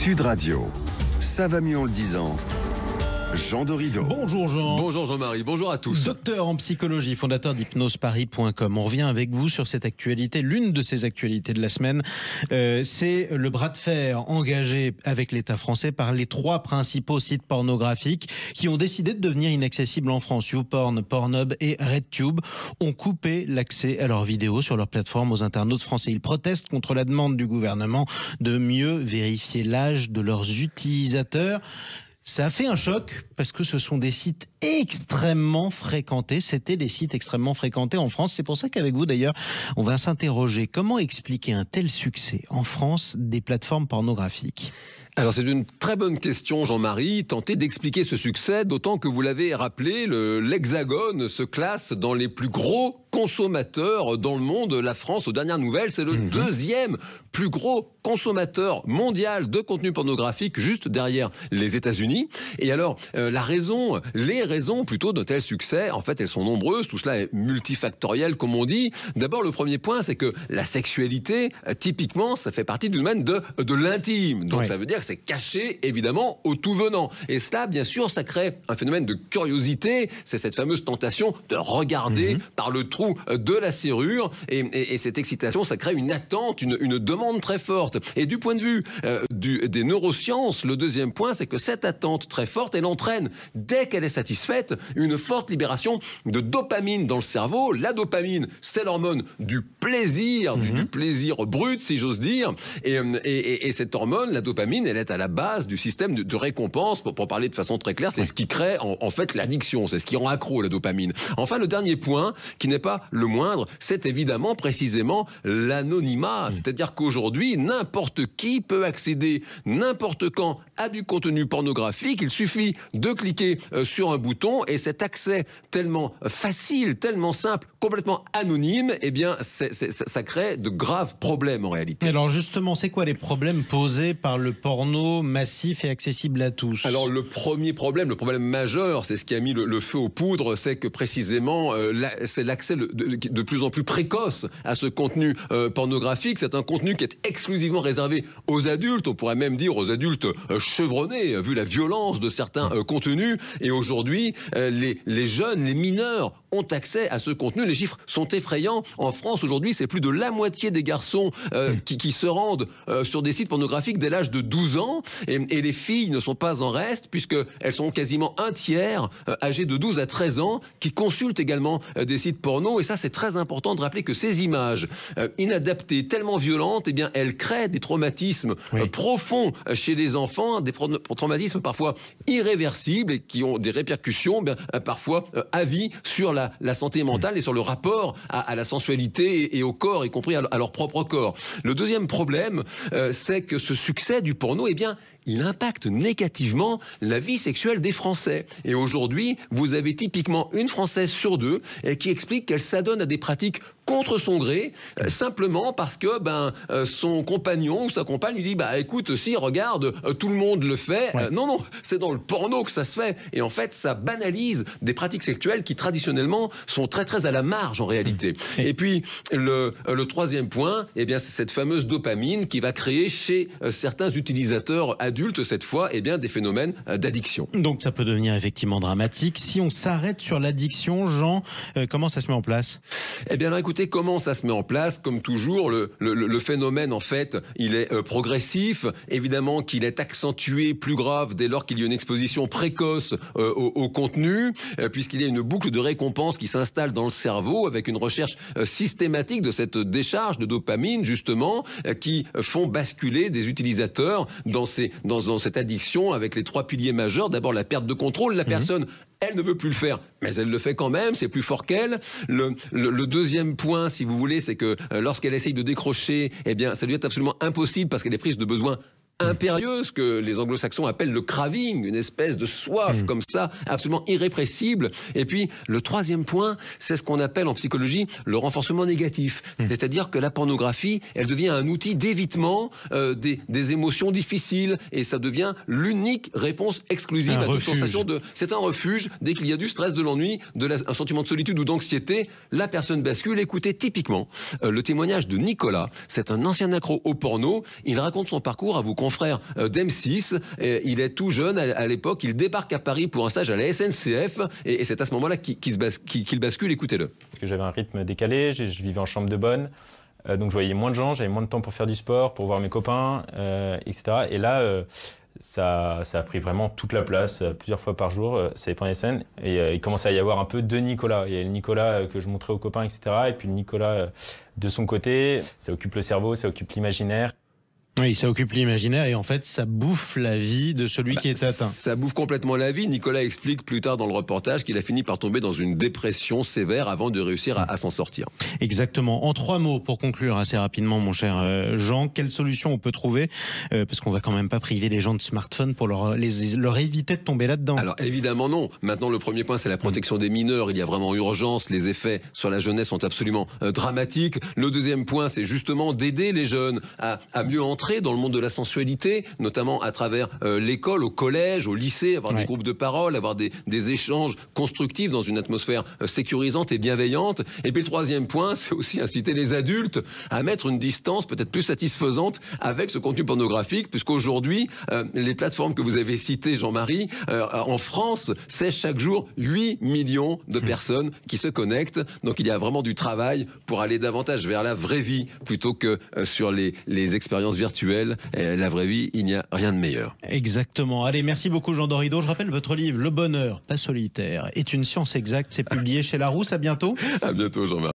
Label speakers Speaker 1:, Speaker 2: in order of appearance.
Speaker 1: Sud Radio. Ça va mieux en le disant. Jean Dorido.
Speaker 2: Bonjour Jean.
Speaker 3: Bonjour Jean-Marie, bonjour à tous.
Speaker 2: Docteur en psychologie, fondateur d'hypnoseparis.com. On revient avec vous sur cette actualité, l'une de ces actualités de la semaine. C'est le bras de fer engagé avec l'État français par les 3 principaux sites pornographiques qui ont décidé de devenir inaccessibles en France. YouPorn, Pornhub et RedTube ont coupé l'accès à leurs vidéos sur leur plateforme aux internautes français. Ils protestent contre la demande du gouvernement de mieux vérifier l'âge de leurs utilisateurs. Ça a fait un choc parce que ce sont des sites extrêmement fréquentés. C'était des sites extrêmement fréquentés en France. C'est pour ça qu'avec vous d'ailleurs, on va s'interroger. Comment expliquer un tel succès en France des plateformes pornographiques ?
Speaker 3: Alors c'est une très bonne question Jean-Marie, tenter d'expliquer ce succès, d'autant que vous l'avez rappelé, l'Hexagone se classe dans les plus gros consommateurs dans le monde. La France, aux dernières nouvelles, c'est le deuxième plus gros consommateur mondial de contenu pornographique, juste derrière les États-Unis. Et alors, les raisons plutôt d'un tel succès, en fait, elles sont nombreuses. Tout cela est multifactoriel, comme on dit. D'abord, le premier point, c'est que la sexualité, typiquement, ça fait partie du domaine de l'intime. Donc, ça veut dire que c'est caché, évidemment, au tout venant. Et cela, bien sûr, ça crée un phénomène de curiosité. C'est cette fameuse tentation de regarder par le trou de la serrure. Et cette excitation, ça crée une attente, une demande très forte. Et du point de vue des neurosciences, le deuxième point, c'est que cette attente très forte, elle entraîne, dès qu'elle est satisfaite, une forte libération de dopamine dans le cerveau. La dopamine, c'est l'hormone du plaisir, du plaisir brut, si j'ose dire. Et cette hormone, la dopamine, elle est à la base du système de récompense. Pour parler de façon très claire, c'est ce qui crée en fait l'addiction, c'est ce qui rend accro la dopamine. Enfin, le dernier point, qui n'est pas le moindre, c'est évidemment précisément l'anonymat. C'est-à-dire qu'aujourd'hui, n'importe qui peut accéder n'importe quand à du contenu pornographique. Il suffit de cliquer sur un bouton et cet accès tellement facile, tellement simple, complètement anonyme, eh bien, ça crée de graves problèmes en réalité.
Speaker 2: Alors justement, c'est quoi les problèmes posés par le porno massif et accessible à tous ?
Speaker 3: Alors le premier problème, le problème majeur, c'est ce qui a mis le feu aux poudres, c'est que précisément, c'est l'accès de plus en plus précoce à ce contenu pornographique. C'est un contenu qui est exclusivement réservé aux adultes, on pourrait même dire aux adultes chevronnés, vu la violence de certains contenus. Et aujourd'hui, les jeunes, les mineurs ont accès à ce contenu. Les chiffres sont effrayants. En France, aujourd'hui, c'est plus de la moitié des garçons qui se rendent sur des sites pornographiques dès l'âge de 12 ans. Et les filles ne sont pas en reste, puisqu'elles sont quasiment un tiers âgées de 12 à 13 ans qui consultent également des sites porno. Et ça, c'est très important de rappeler que ces images inadaptées, tellement violentes, eh bien, elles créent des traumatismes profonds chez les enfants, des traumatismes parfois irréversibles et qui ont des répercussions parfois à vie sur la santé mentale et sur le rapport à la sensualité et au corps, y compris à leur propre corps. Le deuxième problème, c'est que ce succès du porno, eh bien, il impacte négativement la vie sexuelle des Français. Et aujourd'hui, vous avez typiquement une Française sur 2 qui explique qu'elle s'adonne à des pratiques contre son gré, simplement parce que son compagnon ou sa compagne lui dit écoute, si, regarde, tout le monde le fait. Non, c'est dans le porno que ça se fait. Et en fait, ça banalise des pratiques sexuelles qui traditionnellement sont très très à la marge en réalité. Et puis le troisième point, eh bien, c'est cette fameuse dopamine qui va créer chez certains utilisateurs adultes cette fois, eh bien, des phénomènes d'addiction.
Speaker 2: Donc ça peut devenir effectivement dramatique. Si on s'arrête sur l'addiction, Jean, comment ça se met en place ?
Speaker 3: Eh bien, alors écoutez, comment ça se met en place ? Comme toujours, le phénomène, en fait, il est progressif. Évidemment qu'il est accentué, plus grave, dès lors qu'il y a une exposition précoce au contenu, puisqu'il y a une boucle de récompense qui s'installe dans le cerveau avec une recherche systématique de cette décharge de dopamine, justement, qui font basculer des utilisateurs dans cette addiction avec les 3 piliers majeurs. D'abord, la perte de contrôle. La personne, elle ne veut plus le faire, mais elle le fait quand même, c'est plus fort qu'elle. Le deuxième point, si vous voulez, c'est que lorsqu'elle essaye de décrocher, eh bien, ça lui est absolument impossible parce qu'elle est prise de besoins impérieuse que les anglo-saxons appellent le craving, une espèce de soif comme ça, absolument irrépressible. Et puis, le troisième point, c'est ce qu'on appelle en psychologie le renforcement négatif. C'est-à-dire que la pornographie, elle devient un outil d'évitement des émotions difficiles et ça devient l'unique réponse exclusive à toute sensation de... C'est un refuge. Dès qu'il y a du stress, de l'ennui, un sentiment de solitude ou d'anxiété, la personne bascule. Écoutez, typiquement, le témoignage de Nicolas, c'est un ancien accro au porno. Il raconte son parcours à vous grand frère d'M6. Il est tout jeune à l'époque. Il débarque à Paris pour un stage à la SNCF. Et c'est à ce moment-là qu'il bascule. Écoutez-le.
Speaker 4: Parce que j'avais un rythme décalé. Je vivais en chambre de bonne. Donc je voyais moins de gens. J'avais moins de temps pour faire du sport, pour voir mes copains, etc. Et là... Ça a pris vraiment toute la place, plusieurs fois par jour, ça dépend des semaines. Et il commençait à y avoir un peu deux Nicolas. Il y a le Nicolas que je montrais aux copains, etc. Et puis le Nicolas de son côté. Ça occupe le cerveau, ça occupe l'imaginaire.
Speaker 2: Oui, ça occupe l'imaginaire et en fait, ça bouffe la vie de celui qui est atteint.
Speaker 3: Ça bouffe complètement la vie. Nicolas explique plus tard dans le reportage qu'il a fini par tomber dans une dépression sévère avant de réussir à s'en sortir.
Speaker 2: Exactement. En 3 mots, pour conclure assez rapidement, mon cher Jean, quelle solution on peut trouver parce qu'on va quand même pas priver les gens de smartphones pour leur éviter de tomber là-dedans.
Speaker 3: Alors évidemment non. Maintenant, le premier point, c'est la protection des mineurs. Il y a vraiment urgence. Les effets sur la jeunesse sont absolument dramatiques. Le deuxième point, c'est justement d'aider les jeunes à mieux entrer dans le monde de la sensualité, notamment à travers l'école, au collège, au lycée, avoir des groupes de parole, avoir des échanges constructifs dans une atmosphère sécurisante et bienveillante. Et puis le troisième point, c'est aussi inciter les adultes à mettre une distance peut-être plus satisfaisante avec ce contenu pornographique, puisqu'aujourd'hui, les plateformes que vous avez citées, Jean-Marie, en France, c'est chaque jour 8 millions de personnes qui se connectent. Donc il y a vraiment du travail pour aller davantage vers la vraie vie plutôt que sur les expériences virtuelles. La vraie vie, il n'y a rien de meilleur.
Speaker 2: Exactement. Allez, merci beaucoup Jean Dorido. Je rappelle votre livre Le bonheur, pas solitaire, est une science exacte. C'est publié chez Larousse. À bientôt.
Speaker 3: À bientôt Jean-Marc.